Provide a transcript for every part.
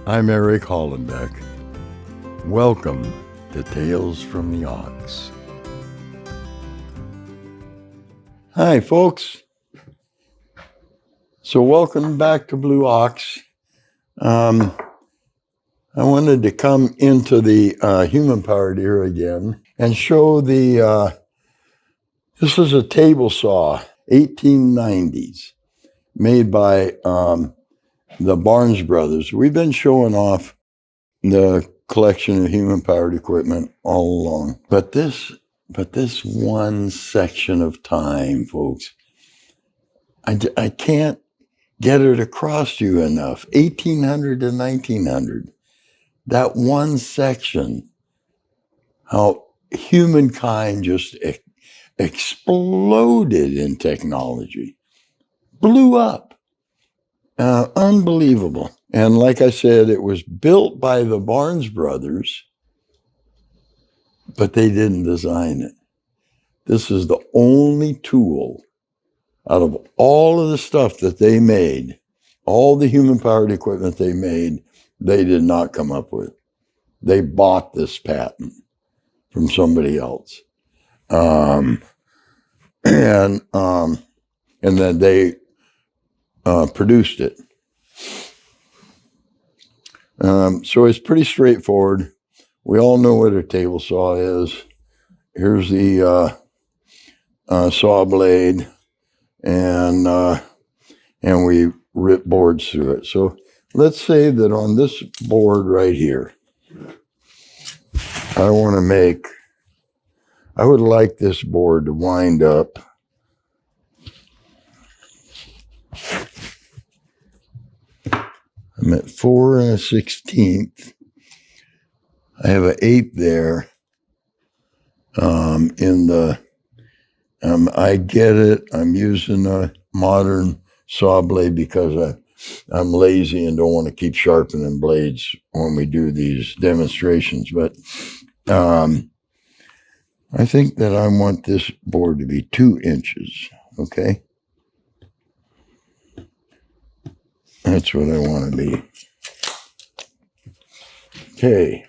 I'm Eric Hollenbeck. Welcome to Tales from the Ox. Hi, folks. So welcome back to Blue Ox. I wanted to come into the human-powered era again and show this is a table saw, 1890s, made by the Barnes brothers. We've been showing off the collection of human-powered equipment all along. But this one section of time, folks, I can't get it across to you enough. 1800 to 1900. That one section, how humankind just exploded in technology, blew up. Unbelievable. And like I said, it was built by the Barnes brothers, but they didn't design it. This is the only tool out of all of the stuff that they made, all the human-powered equipment they made, they did not come up with. They bought this patent from somebody else. And then they produced it. So it's pretty straightforward. We all know what a table saw is. Here's the saw blade, and we rip boards through it. So let's say that on this board right here, I would like this board to wind up I'm at 4 1/16. I have an 1/8 there. I get it. I'm using a modern saw blade because I'm lazy and don't want to keep sharpening blades when we do these demonstrations. But I think that I want this board to be 2 inches. Okay. That's what I want to be. Okay.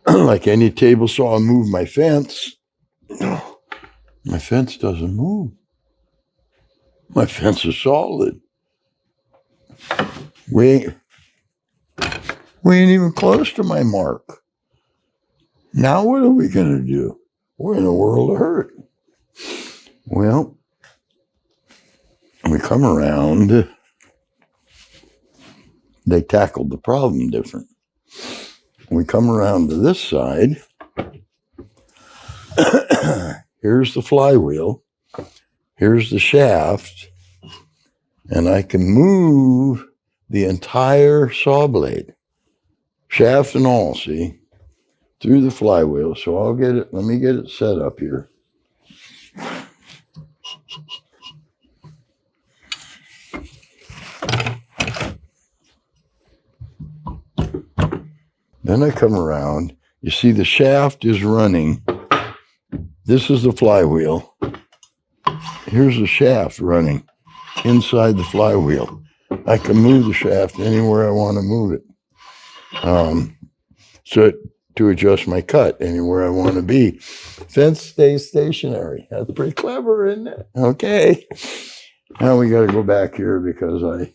Like any table saw, I move my fence. My fence doesn't move. My fence is solid. We ain't even close to my mark. Now what are we going to do? We're in a world of hurt. Well, we come around. They tackled the problem different. We come around to this side. Here's the flywheel. Here's the shaft. And I can move the entire saw blade, shaft and all, see, through the flywheel. So I'll get it. Let me get it set up here. Then I come around. You see the shaft is running. This is the flywheel. Here's the shaft running inside the flywheel. I can move the shaft anywhere I want to move it. So to adjust my cut anywhere I want to be. Fence stays stationary. That's pretty clever, isn't it? Okay. Now we got to go back here because I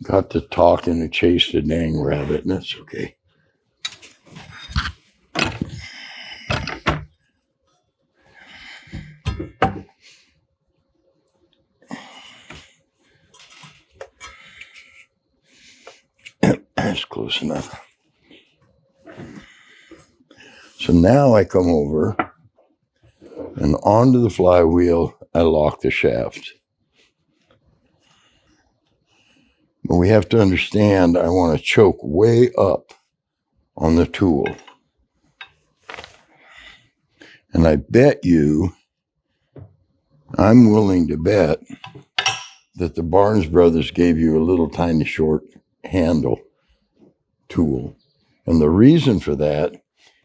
got to talking and chased a dang rabbit, and that's okay. That's close enough. So now I come over and onto the flywheel, I lock the shaft. But we have to understand, I want to choke way up on the tool. And I bet you, I'm willing to bet that the Barnes brothers gave you a little tiny short handle tool. And the reason for that,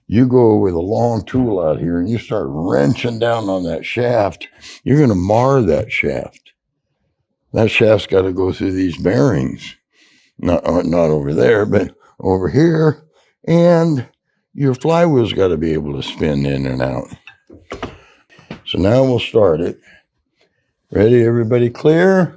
you go with a long tool out here and you start wrenching down on that shaft, you're going to mar that shaft. That shaft's got to go through these bearings. not over there, but over here. And your flywheel's got to be able to spin in and out. So now we'll start it. Ready, everybody clear?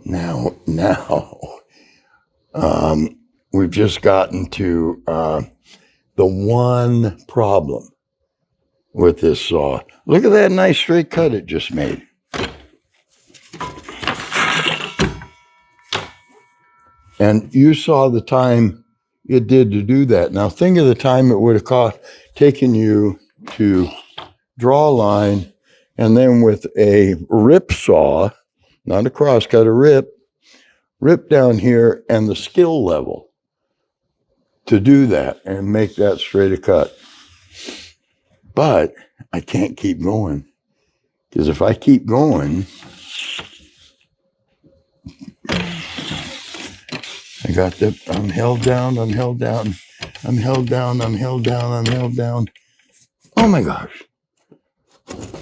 Now, we've just gotten to the one problem with this saw. Look at that nice straight cut it just made. And you saw the time it did to do that. Now think of the time it would have taken you to draw a line, and then with a rip saw, not a crosscut, a rip down here, and the skill level to do that and make that straight a cut. But I can't keep going, because if I keep going, I'm held down. Oh my gosh.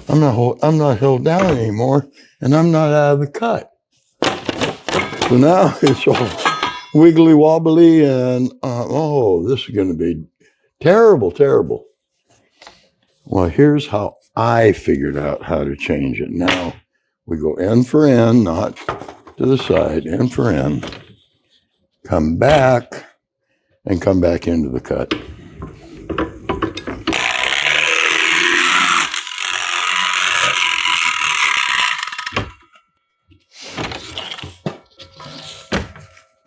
I'm not held down anymore, and I'm not out of the cut. So now it's all wiggly wobbly, and this is going to be terrible, terrible. Well, here's how I figured out how to change it. Now we go end for end, not to the side, end for end, come back, and come back into the cut.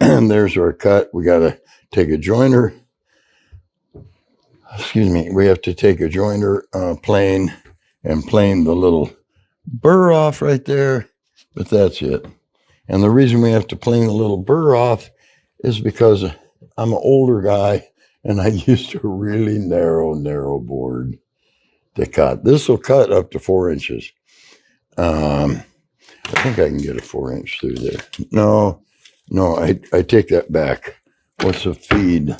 And there's our cut. We got to take a joiner. We have to take a joiner plane and plane the little burr off right there, but that's it. And the reason we have to plane the little burr off is because I'm an older guy and I used a really narrow board to cut. This will cut up to 4 inches. I think I can get a 4-inch through there. No, I take that back. What's a feed?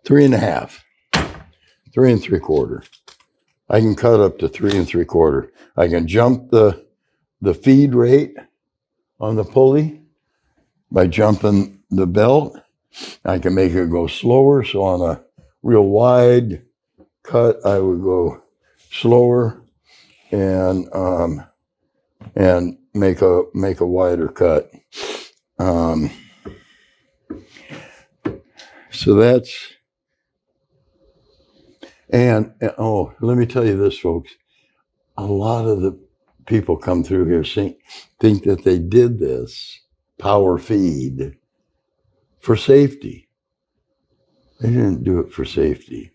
3.5, 3 3/4. I can cut up to 3 3/4. I can jump the feed rate on the pulley by jumping the belt. I can make it go slower. So on a real wide cut, I would go slower and make a wider cut. So that's. And let me tell you this, folks. A lot of the people come through here think that they did this power feed for safety. They didn't do it for safety.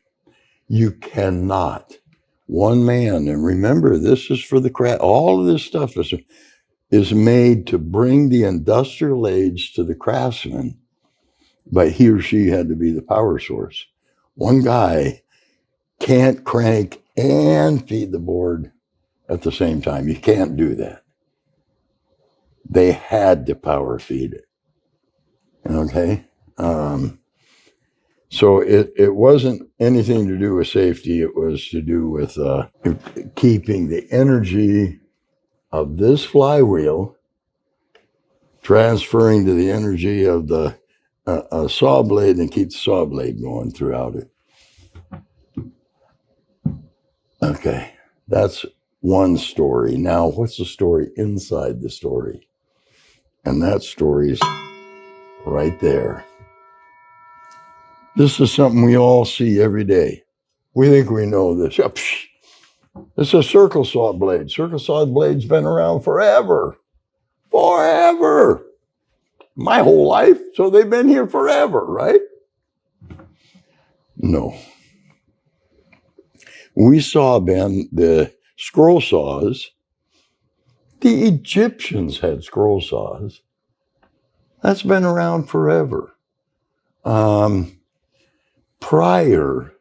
You cannot. One man, and remember, this is for the craft. All of this stuff is made to bring the industrial age to the craftsman, but he or she had to be the power source. One guy can't crank and feed the board at the same time. You can't do that. They had to power feed it. Okay? So it wasn't anything to do with safety. It was to do with keeping the energy of this flywheel transferring to the energy of the saw blade and keep the saw blade going throughout it. Okay, that's one story. Now, what's the story inside the story? And that story's right there. This is something we all see every day. We think we know this. It's a circle saw blade. Circle saw blade's been around forever. Forever. My whole life. So they've been here forever, right? No. We saw, Ben, the scroll saws. The Egyptians had scroll saws. That's been around forever. Prior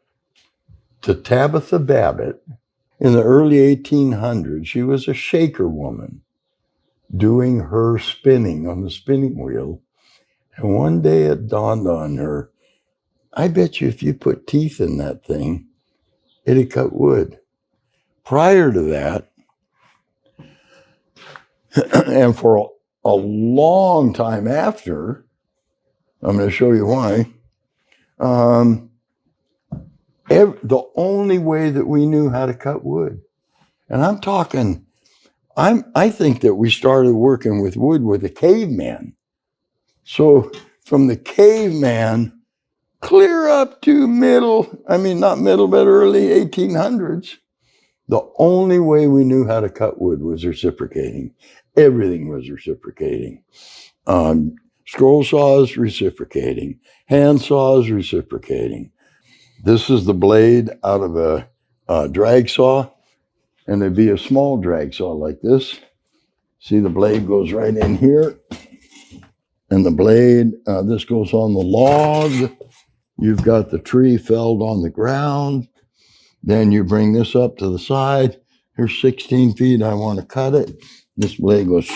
to Tabitha Babbitt in the early 1800s. She was a shaker woman doing her spinning on the spinning wheel. And one day it dawned on her, I bet you if you put teeth in that thing, it'd cut wood. Prior to that, and for a long time after, I'm going to show you why, the only way that we knew how to cut wood, and I'm talking, I think that we started working with wood with the caveman. So from the caveman clear up to not middle, but early 1800s, the only way we knew how to cut wood was reciprocating. Everything was reciprocating. Scroll saws, reciprocating. Hand saws, reciprocating. This is the blade out of a drag saw, and there'd be a small drag saw like this. See, the blade goes right in here, and the blade, this goes on the log. You've got the tree felled on the ground. Then you bring this up to the side. Here's 16 feet. I want to cut it. This blade goes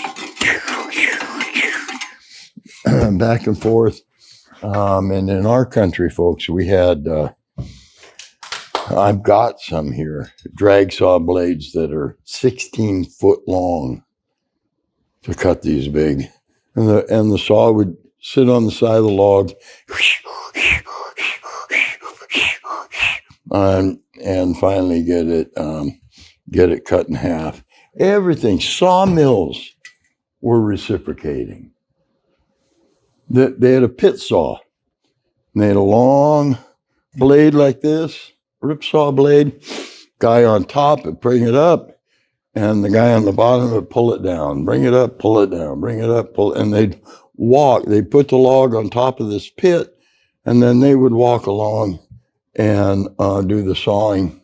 back and forth. And in our country, folks, we had, I've got some here, drag saw blades that are 16 foot long to cut these big. And the saw would sit on the side of the log and finally get it cut in half. Everything, sawmills were reciprocating. They had a pit saw. They had a long blade like this, rip saw blade. Guy on top would bring it up, and the guy on the bottom would pull it down. Bring it up, pull it down. Bring it up, pull it. And they'd walk. They'd put the log on top of this pit, and then they would walk along and do the sawing.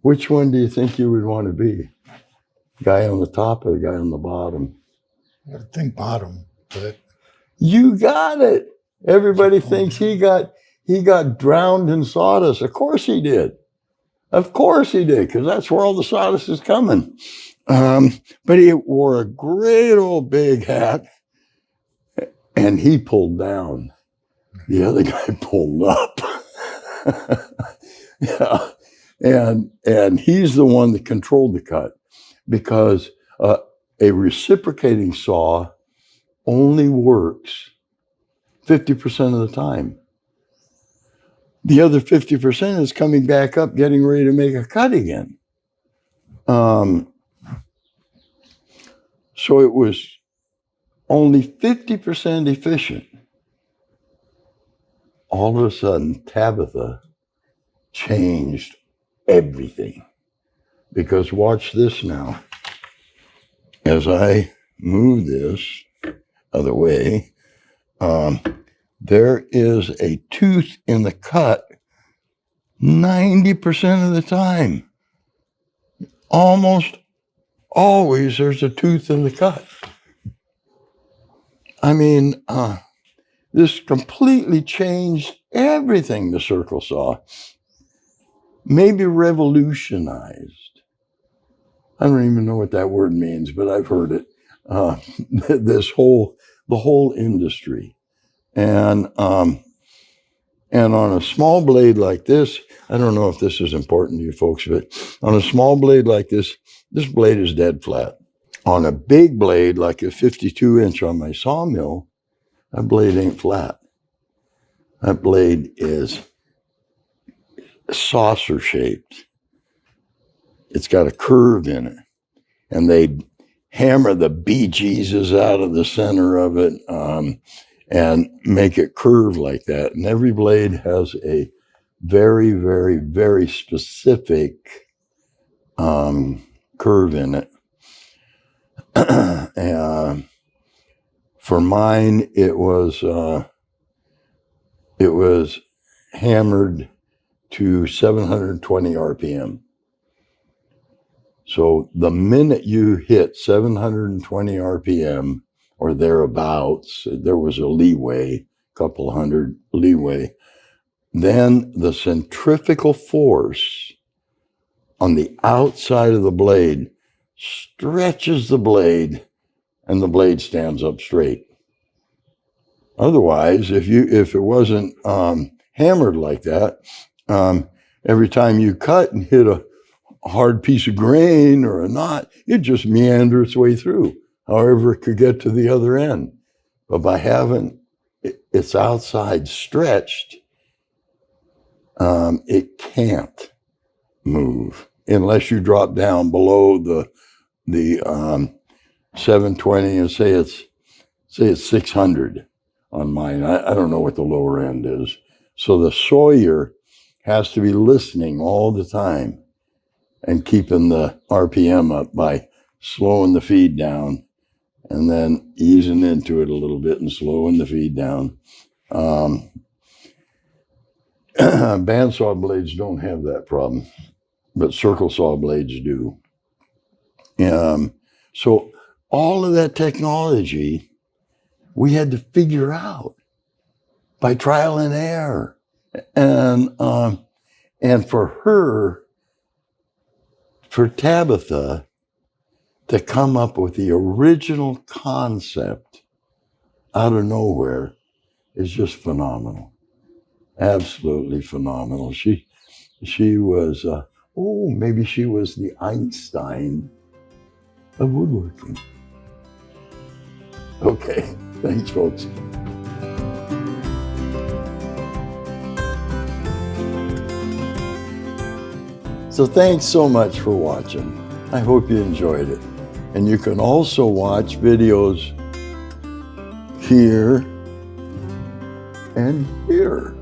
Which one do you think you would want to be? Guy on the top or the guy on the bottom? I think bottom, but you got it. Everybody thinks he got drowned in sawdust. Of course he did. Of course he did, because that's where all the sawdust is coming. But he wore a great old big hat, and he pulled down. The other guy pulled up. Yeah. And he's the one that controlled the cut, because a reciprocating saw only works 50% of the time. The other 50% is coming back up, getting ready to make a cut again. So it was only 50% efficient. All of a sudden, Tabitha changed everything. Because watch this now. As I move this other way, there is a tooth in the cut 90% of the time. Almost always there's a tooth in the cut. I mean, this completely changed everything, the circle saw. Maybe revolutionized. I don't even know what that word means, but I've heard it. The whole industry. And on a small blade like this, I don't know if this is important to you folks, but on a small blade like this blade is dead flat. On a big blade, like a 52-inch on my sawmill, that blade ain't flat. That blade is saucer shaped. It's got a curve in it. And they hammer the bejesus out of the center of it and make it curve like that. And every blade has a very, very, very specific curve in it. For mine, it was hammered to 720 RPM. So the minute you hit 720 RPM or thereabouts, there was a leeway, couple hundred leeway, then the centrifugal force on the outside of the blade stretches the blade, and the blade stands up straight. Otherwise, if it wasn't hammered like that, every time you cut and hit a hard piece of grain or a knot, it'd just meander its way through, however it could get to the other end. But by having its outside stretched, it can't move unless you drop down below the 720 and say it's 600 on mine. I don't know what the lower end is. So the sawyer has to be listening all the time and keeping the RPM up by slowing the feed down and then easing into it a little bit and slowing the feed down. Bandsaw blades don't have that problem, but circle saw blades do. So all of that technology we had to figure out by trial and error. And for Tabitha to come up with the original concept out of nowhere is just phenomenal. Absolutely phenomenal. She was, maybe she was the Einstein of woodworking. Okay, thanks, folks. So thanks so much for watching. I hope you enjoyed it. And you can also watch videos here and here.